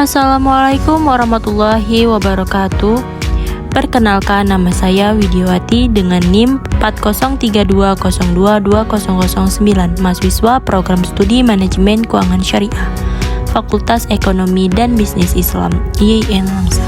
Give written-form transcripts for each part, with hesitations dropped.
Assalamualaikum warahmatullahi wabarakatuh. Perkenalkan, nama saya Widiawati dengan NIM 4032022009, mahasiswa Program Studi Manajemen Keuangan Syariah, Fakultas Ekonomi dan Bisnis Islam, IAIN Langsa.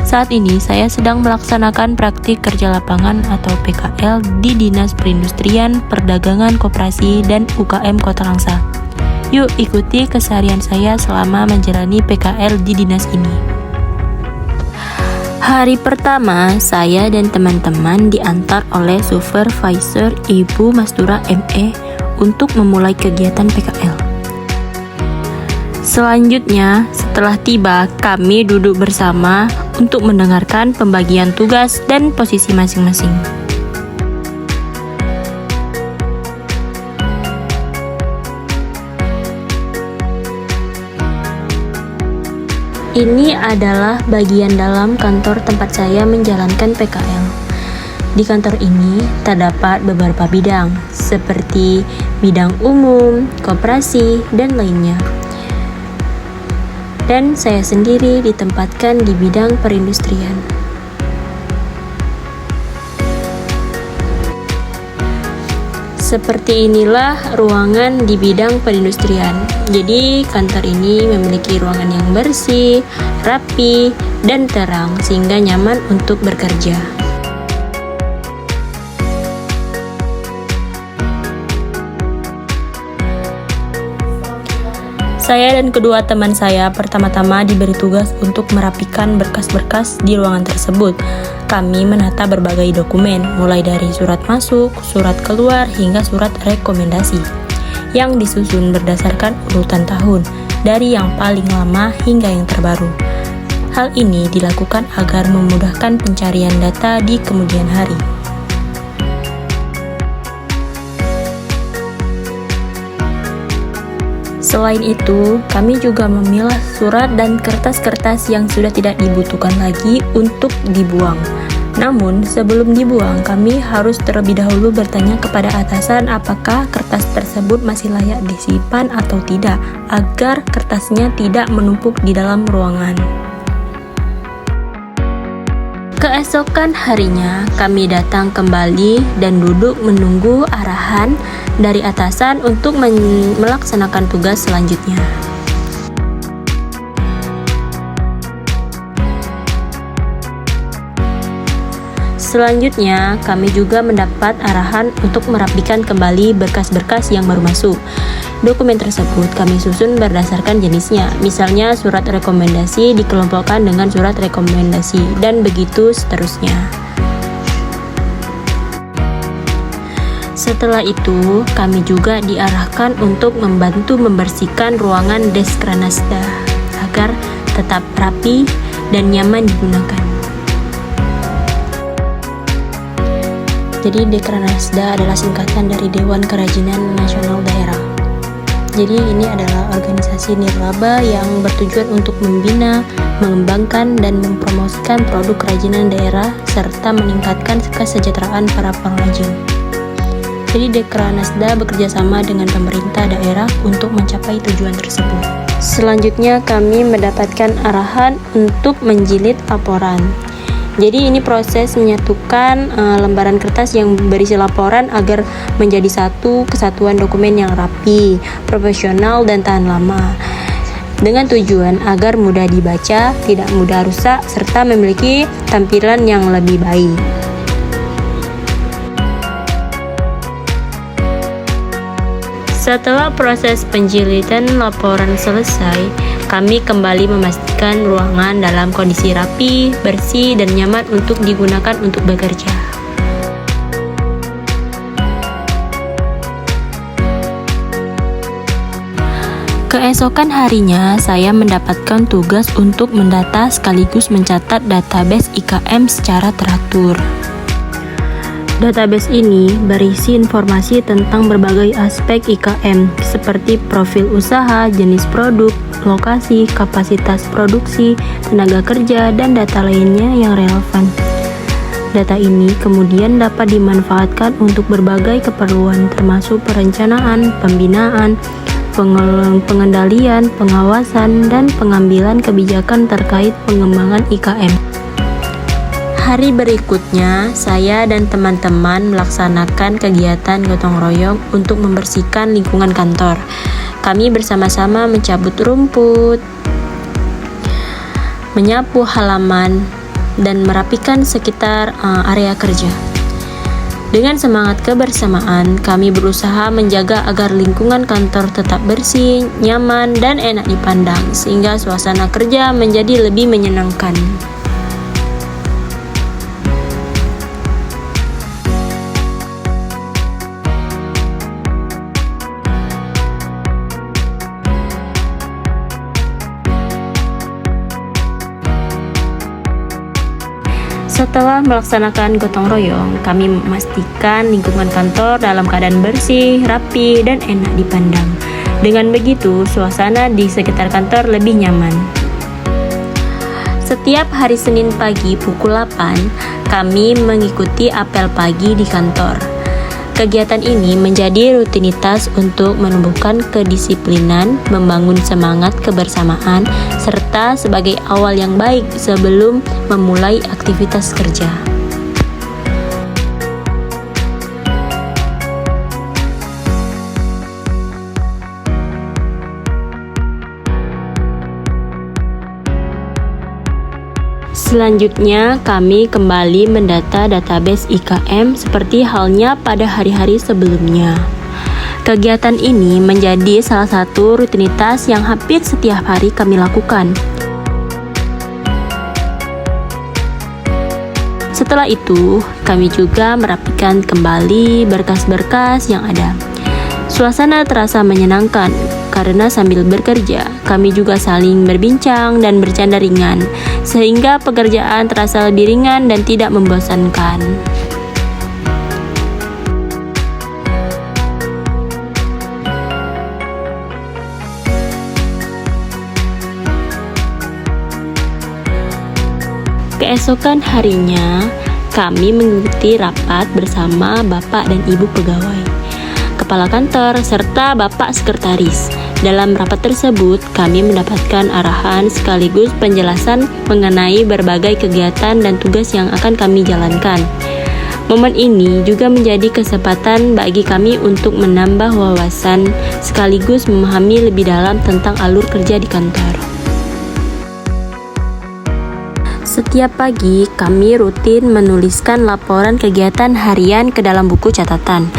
Saat ini saya sedang melaksanakan praktik kerja lapangan atau PKL di Dinas Perindustrian, Perdagangan Koperasi dan UKM Kota Langsa. Yuk ikuti keseharian saya selama menjalani PKL di dinas ini. Hari pertama, saya dan teman-teman diantar oleh supervisor Ibu Mastura ME untuk memulai kegiatan PKL. Selanjutnya, setelah tiba, kami duduk bersama untuk mendengarkan pembagian tugas dan posisi masing-masing. Ini adalah bagian dalam kantor tempat saya menjalankan PKL. Di kantor ini terdapat beberapa bidang, seperti bidang umum, koperasi, dan lainnya. Dan saya sendiri ditempatkan di bidang perindustrian. Seperti inilah ruangan di bidang perindustrian. Jadi kantor ini memiliki ruangan yang bersih, rapi, dan terang sehingga nyaman untuk bekerja. Saya dan kedua teman saya pertama-tama diberi tugas untuk merapikan berkas-berkas di ruangan tersebut. Kami menata berbagai dokumen, mulai dari surat masuk, surat keluar, hingga surat rekomendasi, yang disusun berdasarkan urutan tahun, dari yang paling lama hingga yang terbaru. Hal ini dilakukan agar memudahkan pencarian data di kemudian hari. Selain itu, kami juga memilah surat dan kertas-kertas yang sudah tidak dibutuhkan lagi untuk dibuang. Namun, sebelum dibuang, kami harus terlebih dahulu bertanya kepada atasan apakah kertas tersebut masih layak disimpan atau tidak, agar kertasnya tidak menumpuk di dalam ruangan. Keesokan harinya, kami datang kembali dan duduk menunggu arahan dari atasan untuk melaksanakan tugas selanjutnya. Selanjutnya, kami juga mendapat arahan untuk merapikan kembali berkas-berkas yang baru masuk. Dokumen tersebut kami susun berdasarkan jenisnya, misalnya surat rekomendasi dikelompokkan dengan surat rekomendasi, dan begitu seterusnya. Setelah itu, kami juga diarahkan untuk membantu membersihkan ruangan Deskranasda agar tetap rapi dan nyaman digunakan. Jadi Dekranasda adalah singkatan dari Dewan Kerajinan Nasional Daerah. Jadi ini adalah organisasi nirlaba yang bertujuan untuk membina, mengembangkan, dan mempromosikan produk kerajinan daerah serta meningkatkan kesejahteraan para pengrajin. Jadi Dekranasda bekerja sama dengan pemerintah daerah untuk mencapai tujuan tersebut. Selanjutnya kami mendapatkan arahan untuk menjilid laporan. Jadi ini proses menyatukan lembaran kertas yang berisi laporan agar menjadi satu kesatuan dokumen yang rapi, profesional, dan tahan lama. Dengan tujuan agar mudah dibaca, tidak mudah rusak, serta memiliki tampilan yang lebih baik. Setelah proses penjilidan laporan selesai, kami kembali memastikan ruangan dalam kondisi rapi, bersih, dan nyaman untuk digunakan untuk bekerja. Keesokan harinya, saya mendapatkan tugas untuk mendata sekaligus mencatat database IKM secara teratur. Database ini berisi informasi tentang berbagai aspek IKM seperti profil usaha, jenis produk, lokasi, kapasitas produksi, tenaga kerja, dan data lainnya yang relevan. Data ini kemudian dapat dimanfaatkan untuk berbagai keperluan termasuk perencanaan, pembinaan, pengendalian, pengawasan, dan pengambilan kebijakan terkait pengembangan IKM. Hari berikutnya, saya dan teman-teman melaksanakan kegiatan gotong royong untuk membersihkan lingkungan kantor. Kami bersama-sama mencabut rumput, menyapu halaman, dan merapikan sekitar area kerja. Dengan semangat kebersamaan, kami berusaha menjaga agar lingkungan kantor tetap bersih, nyaman, dan enak dipandang, sehingga suasana kerja menjadi lebih menyenangkan. Setelah melaksanakan gotong royong, kami memastikan lingkungan kantor dalam keadaan bersih, rapi, dan enak dipandang. Dengan begitu, suasana di sekitar kantor lebih nyaman. Setiap hari Senin pagi pukul 8, kami mengikuti apel pagi di kantor. Kegiatan ini menjadi rutinitas untuk menumbuhkan kedisiplinan, membangun semangat kebersamaan, serta sebagai awal yang baik sebelum memulai aktivitas kerja. Selanjutnya, kami kembali mendata database IKM seperti halnya pada hari-hari sebelumnya. Kegiatan ini menjadi salah satu rutinitas yang hampir setiap hari kami lakukan. Setelah itu, kami juga merapikan kembali berkas-berkas yang ada. Suasana terasa menyenangkan karena sambil bekerja, kami juga saling berbincang dan bercanda ringan, sehingga pekerjaan terasa lebih ringan dan tidak membosankan. Keesokan harinya, kami mengikuti rapat bersama Bapak dan Ibu pegawai, Kepala Kantor, serta Bapak Sekretaris. Dalam rapat tersebut, kami mendapatkan arahan sekaligus penjelasan mengenai berbagai kegiatan dan tugas yang akan kami jalankan. Momen ini juga menjadi kesempatan bagi kami untuk menambah wawasan sekaligus memahami lebih dalam tentang alur kerja di kantor. Setiap pagi, kami rutin menuliskan laporan kegiatan harian ke dalam buku catatan.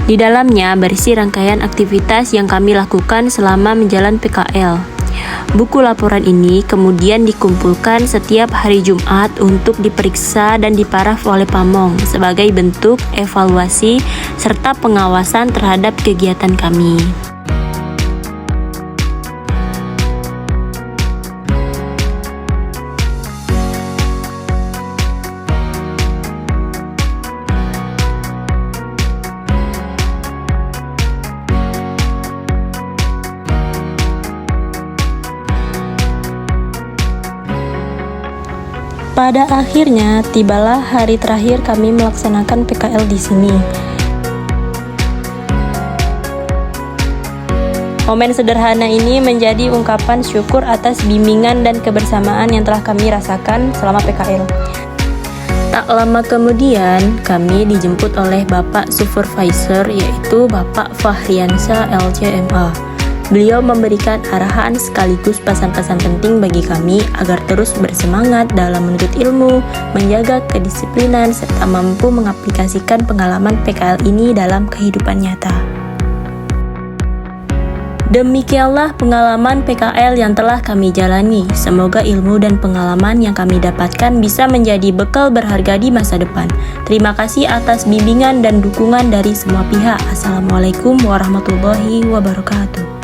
Di dalamnya berisi rangkaian aktivitas yang kami lakukan selama menjalani PKL. Buku laporan ini kemudian dikumpulkan setiap hari Jumat untuk diperiksa dan diparaf oleh Pamong sebagai bentuk evaluasi serta pengawasan terhadap kegiatan kami. Pada akhirnya, tibalah hari terakhir kami melaksanakan PKL di sini. Momen sederhana ini menjadi ungkapan syukur atas bimbingan dan kebersamaan yang telah kami rasakan selama PKL. Tak lama kemudian, kami dijemput oleh Bapak Supervisor, yaitu Bapak Fahriansyah LCMA. Beliau memberikan arahan sekaligus pesan-pesan penting bagi kami agar terus bersemangat dalam menuntut ilmu, menjaga kedisiplinan, serta mampu mengaplikasikan pengalaman PKL ini dalam kehidupan nyata. Demikianlah pengalaman PKL yang telah kami jalani. Semoga ilmu dan pengalaman yang kami dapatkan bisa menjadi bekal berharga di masa depan. Terima kasih atas bimbingan dan dukungan dari semua pihak. Assalamualaikum warahmatullahi wabarakatuh.